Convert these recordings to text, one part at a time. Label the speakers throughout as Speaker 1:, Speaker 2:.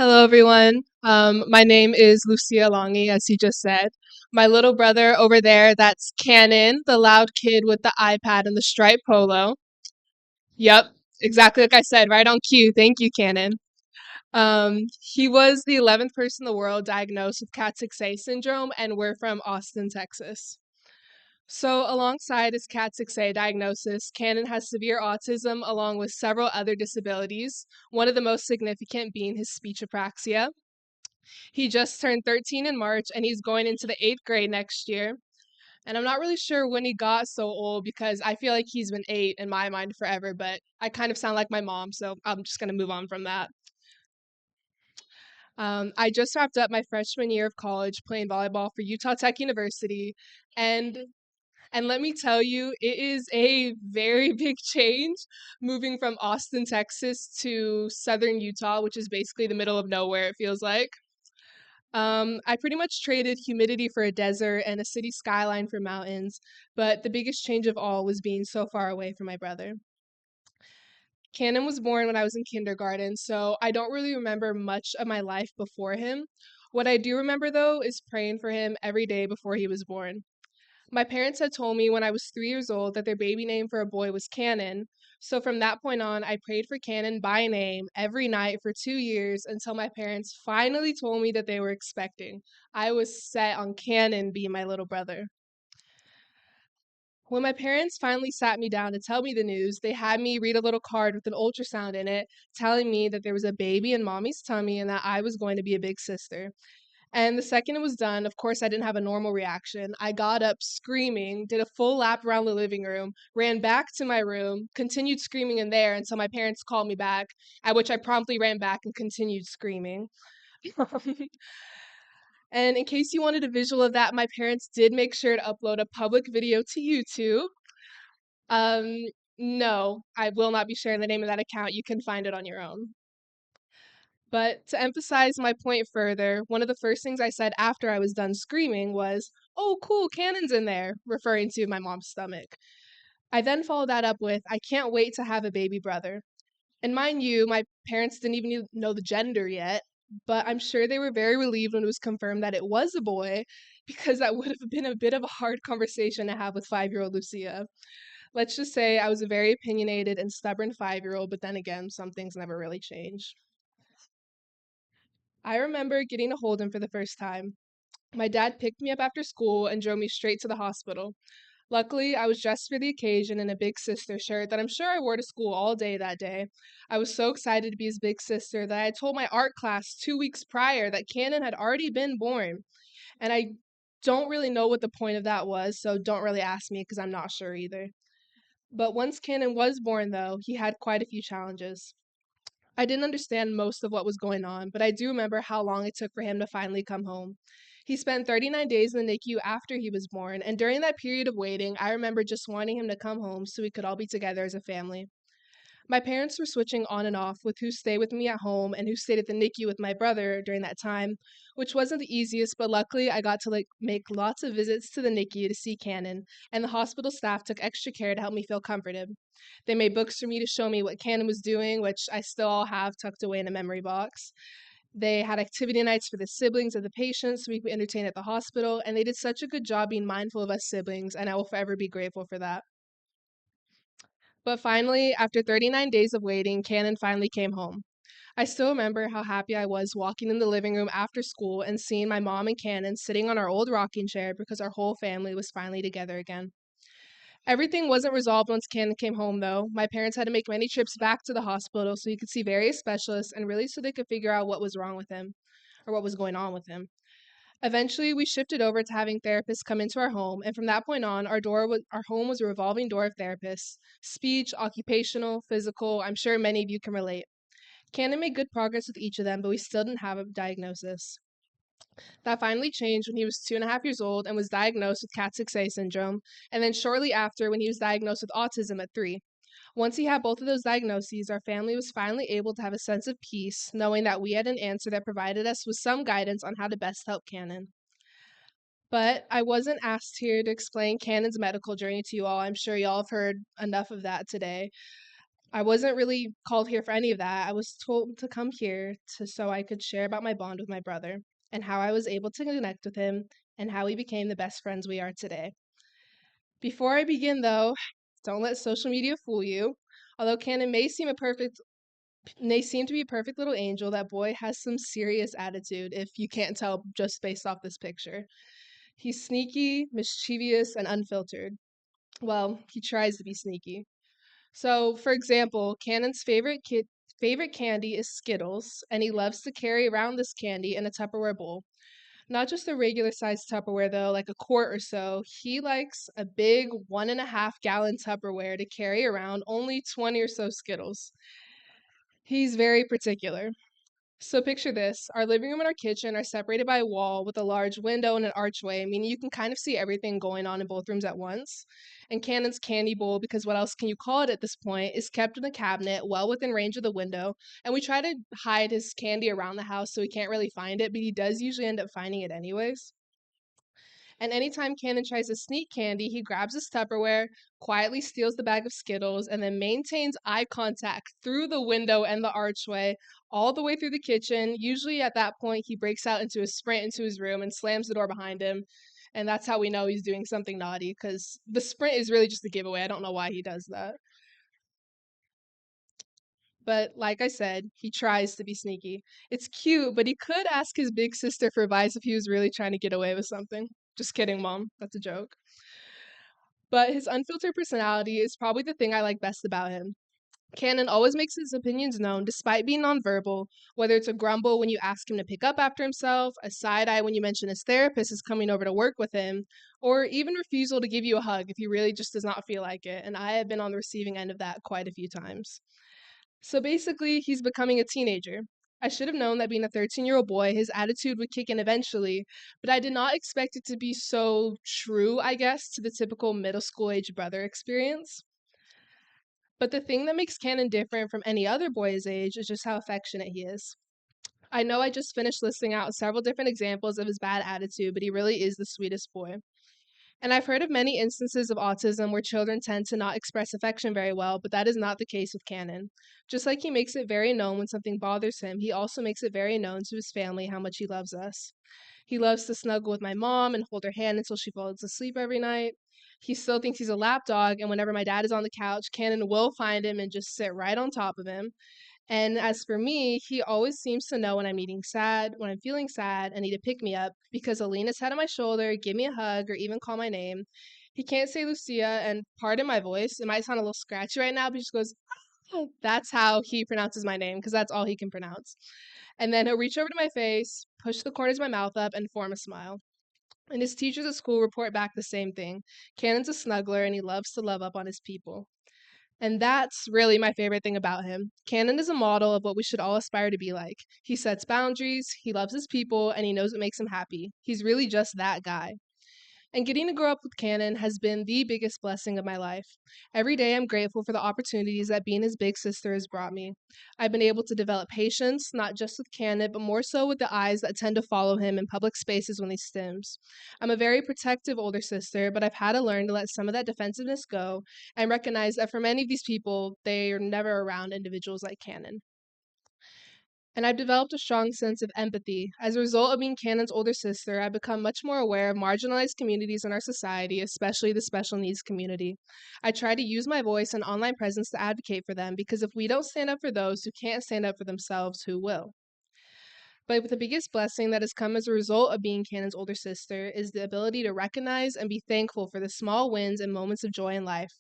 Speaker 1: Hello, everyone. My name is Lucia Langi, as he just said. My little brother over there, that's Canon, the loud kid with the iPad and the striped polo. Yep, exactly like I said, right on cue. Thank you, Canon. He was the 11th person in the world diagnosed with Cat6A syndrome, and we're from Austin, Texas. So, alongside his Cat6A diagnosis, Canon has severe autism along with several other disabilities, one of the most significant being his speech apraxia. He just turned 13 in March and he's going into the eighth grade next year. And I'm not really sure when he got so old because I feel like he's been eight in my mind forever, but I kind of sound like my mom, so I'm just going to move on from that. I just wrapped up my freshman year of college playing volleyball for Utah Tech University, and and let me tell you, it is a very big change moving from Austin, Texas to southern Utah, which is basically the middle of nowhere, it feels like. I pretty much traded humidity for a desert and a city skyline for mountains, but the biggest change of all was being so far away from my brother. Cannon was born when I was in kindergarten, so I don't really remember much of my life before him. What I do remember, though, is praying for him every day before he was born. My parents had told me when I was 3 years old that their baby name for a boy was Cannon. So from that point on, I prayed for Cannon by name every night for 2 years until my parents finally told me that they were expecting. I was set on Cannon being my little brother. When my parents finally sat me down to tell me the news, they had me read a little card with an ultrasound in it telling me that there was a baby in mommy's tummy and that I was going to be a big sister. And the second it was done, of course, I didn't have a normal reaction. I got up screaming, did a full lap around the living room, ran back to my room, continued screaming in there until my parents called me back, at which I promptly ran back and continued screaming. And in case you wanted a visual of that, my parents did make sure to upload a public video to YouTube. Um, no, I will not be sharing the name of that account. You can find it on your own. But to emphasize my point further, one of the first things I said after I was done screaming was, "Oh, cool, Cannon's in there," referring to my mom's stomach. I then followed that up with, "I can't wait to have a baby brother." And mind you, my parents didn't even know the gender yet, but I'm sure they were very relieved when it was confirmed that it was a boy, because that would have been a bit of a hard conversation to have with 5-year-old Lucia. Let's just say I was a very opinionated and stubborn 5-year-old, but then again, some things never really change. I remember getting to hold him for the first time. My dad picked me up after school and drove me straight to the hospital. Luckily, I was dressed for the occasion in a big sister shirt that I'm sure I wore to school all day that day. I was so excited to be his big sister that I had told my art class 2 weeks prior that Cannon had already been born. And I don't really know what the point of that was, so don't really ask me because I'm not sure either. But once Cannon was born, though, he had quite a few challenges. I didn't understand most of what was going on, but I do remember how long it took for him to finally come home. He spent 39 days in the NICU after he was born, and during that period of waiting, I remember just wanting him to come home so we could all be together as a family. My parents were switching on and off with who stayed with me at home and who stayed at the NICU with my brother during that time, which wasn't the easiest, but luckily I got to make lots of visits to the NICU to see Cannon, and the hospital staff took extra care to help me feel comforted. They made books for me to show me what Cannon was doing, which I still all have tucked away in a memory box. They had activity nights for the siblings of the patients so we could entertain at the hospital, and they did such a good job being mindful of us siblings, and I will forever be grateful for that. But finally, after 39 days of waiting, Cannon finally came home. I still remember how happy I was walking in the living room after school and seeing my mom and Cannon sitting on our old rocking chair because our whole family was finally together again. Everything wasn't resolved once Cannon came home, though. My parents had to make many trips back to the hospital so he could see various specialists and really so they could figure out what was wrong with him or what was going on with him. Eventually, we shifted over to having therapists come into our home, and from that point on, our home was a revolving door of therapists: speech, occupational, physical. I'm sure many of you can relate. Cannon made good progress with each of them, but we still didn't have a diagnosis. That finally changed when he was 2.5 years old and was diagnosed with Cat6A syndrome, and then shortly after when he was diagnosed with autism at 3. Once he had both of those diagnoses, our family was finally able to have a sense of peace, knowing that we had an answer that provided us with some guidance on how to best help Cannon. But I wasn't asked here to explain Cannon's medical journey to you all. I'm sure y'all have heard enough of that today. I wasn't really called here for any of that. I was told to come here so I could share about my bond with my brother and how I was able to connect with him and how we became the best friends we are today. Before I begin, though, don't let social media fool you. Although Canon may seem to be a perfect little angel, that boy has some serious attitude if you can't tell just based off this picture. He's sneaky, mischievous, and unfiltered. Well, he tries to be sneaky. So, for example, Cannon's favorite candy is Skittles, and he loves to carry around this candy in a Tupperware bowl. Not just a regular sized Tupperware though, like a quart or so. He likes a big 1.5 gallon Tupperware to carry around only 20 or so Skittles. He's very particular. So picture this. Our living room and our kitchen are separated by a wall with a large window and an archway, meaning you can kind of see everything going on in both rooms at once. And Cannon's candy bowl, because what else can you call it at this point, is kept in a cabinet well within range of the window. And we try to hide his candy around the house so he can't really find it, but he does usually end up finding it anyways. And anytime Cannon tries to sneak candy, he grabs his Tupperware, quietly steals the bag of Skittles, and then maintains eye contact through the window and the archway, all the way through the kitchen. Usually at that point, he breaks out into a sprint into his room and slams the door behind him. And that's how we know he's doing something naughty, because the sprint is really just a giveaway. I don't know why he does that. But like I said, he tries to be sneaky. It's cute, but he could ask his big sister for advice if he was really trying to get away with something. Just kidding, Mom. That's a joke. But his unfiltered personality is probably the thing I like best about him. Cannon always makes his opinions known despite being nonverbal, whether it's a grumble when you ask him to pick up after himself, a side eye when you mention his therapist is coming over to work with him, or even refusal to give you a hug if he really just does not feel like it. And I have been on the receiving end of that quite a few times. So basically, he's becoming a teenager. I should have known that being a 13-year-old boy, his attitude would kick in eventually, but I did not expect it to be so true, I guess, to the typical middle school age brother experience. But the thing that makes Cannon different from any other boy his age is just how affectionate he is. I know I just finished listing out several different examples of his bad attitude, but he really is the sweetest boy. And I've heard of many instances of autism where children tend to not express affection very well, but that is not the case with Cannon. Just like he makes it very known when something bothers him, he also makes it very known to his family how much he loves us. He loves to snuggle with my mom and hold her hand until she falls asleep every night. He still thinks he's a lap dog, and whenever my dad is on the couch, Cannon will find him and just sit right on top of him. And as for me, he always seems to know when I'm needing sad, when I'm feeling sad, and need to pick me up because he'll lean his head on my shoulder, give me a hug, or even call my name. He can't say Lucia, and pardon my voice, it might sound a little scratchy right now, but he just goes, "Oh." That's how he pronounces my name because that's all he can pronounce. And then he'll reach over to my face, push the corners of my mouth up, and form a smile. And his teachers at school report back the same thing. Cannon's a snuggler, and he loves to love up on his people. And that's really my favorite thing about him. Cannon is a model of what we should all aspire to be like. He sets boundaries, he loves his people, and he knows what makes him happy. He's really just that guy. And getting to grow up with Cannon has been the biggest blessing of my life. Every day I'm grateful for the opportunities that being his big sister has brought me. I've been able to develop patience, not just with Cannon, but more so with the eyes that tend to follow him in public spaces when he stims. I'm a very protective older sister, but I've had to learn to let some of that defensiveness go and recognize that for many of these people, they are never around individuals like Cannon. And I've developed a strong sense of empathy. As a result of being Cannon's older sister, I've become much more aware of marginalized communities in our society, especially the special needs community. I try to use my voice and online presence to advocate for them because if we don't stand up for those who can't stand up for themselves, who will? But the biggest blessing that has come as a result of being Cannon's older sister is the ability to recognize and be thankful for the small wins and moments of joy in life.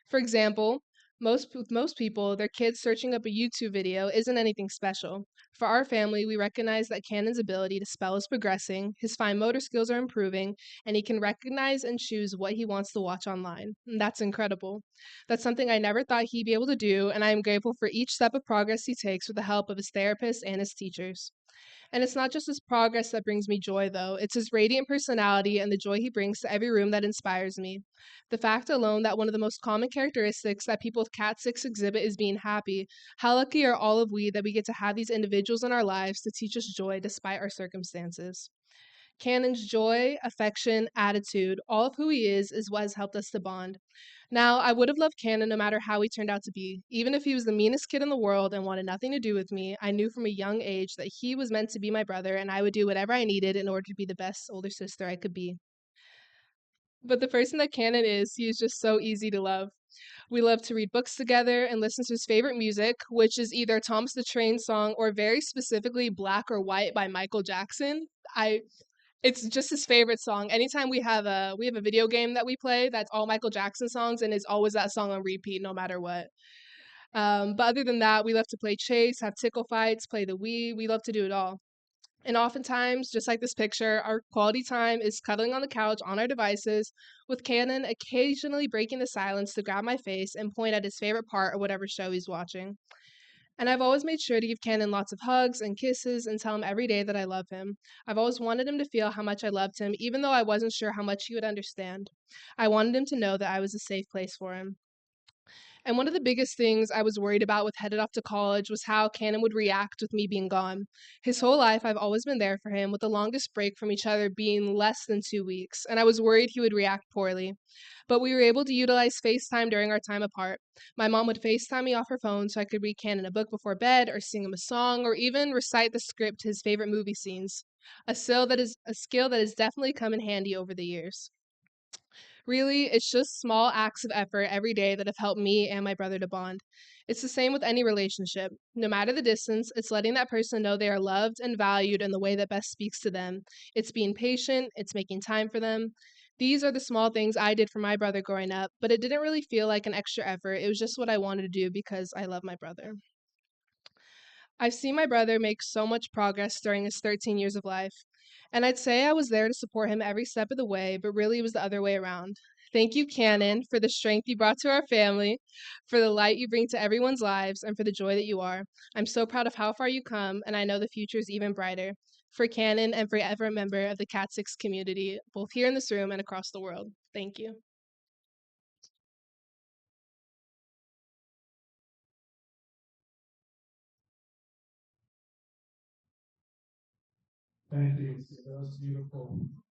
Speaker 1: For example, with most people, their kids searching up a YouTube video isn't anything special. For our family, we recognize that Cannon's ability to spell is progressing, his fine motor skills are improving, and he can recognize and choose what he wants to watch online. And that's incredible. That's something I never thought he'd be able to do, and I am grateful for each step of progress he takes with the help of his therapist and his teachers. And it's not just his progress that brings me joy, though. It's his radiant personality and the joy he brings to every room that inspires me. The fact alone that one of the most common characteristics that people with Cat 6 exhibit is being happy. How lucky are all of we that we get to have these individuals in our lives to teach us joy despite our circumstances? Cannon's joy, affection, attitude, all of who he is what has helped us to bond. Now, I would have loved Cannon no matter how he turned out to be. Even if he was the meanest kid in the world and wanted nothing to do with me, I knew from a young age that he was meant to be my brother and I would do whatever I needed in order to be the best older sister I could be. But the person that Cannon is, he is just so easy to love. We love to read books together and listen to his favorite music, which is either Thomas the Train song or very specifically Black or White by Michael Jackson. I It's just his favorite song. Anytime we have a video game that we play that's all Michael Jackson songs and it's always that song on repeat no matter what. But other than that, we love to play chase, have tickle fights, play the Wii. We love to do it all. And oftentimes, just like this picture, our quality time is cuddling on the couch on our devices, with Cannon occasionally breaking the silence to grab my face and point at his favorite part or whatever show he's watching. And I've always made sure to give Cannon lots of hugs and kisses and tell him every day that I love him. I've always wanted him to feel how much I loved him, even though I wasn't sure how much he would understand. I wanted him to know that I was a safe place for him. And one of the biggest things I was worried about with headed off to college was how Cannon would react with me being gone. His whole life, I've always been there for him, with the longest break from each other being less than 2 weeks, and I was worried he would react poorly. But we were able to utilize FaceTime during our time apart. My mom would FaceTime me off her phone so I could read Cannon a book before bed, or sing him a song, or even recite the script to his favorite movie scenes. A skill that has definitely come in handy over the years. Really, it's just small acts of effort every day that have helped me and my brother to bond. It's the same with any relationship. No matter the distance, it's letting that person know they are loved and valued in the way that best speaks to them. It's being patient, it's making time for them. These are the small things I did for my brother growing up, but it didn't really feel like an extra effort. It was just what I wanted to do because I love my brother. I've seen my brother make so much progress during his 13 years of life, and I'd say I was there to support him every step of the way, but really it was the other way around. Thank you, Cannon, for the strength you brought to our family, for the light you bring to everyone's lives, and for the joy that you are. I'm so proud of how far you come, and I know the future is even brighter. For Cannon and for every member of the Cat 6 community, both here in this room and across the world. Thank you.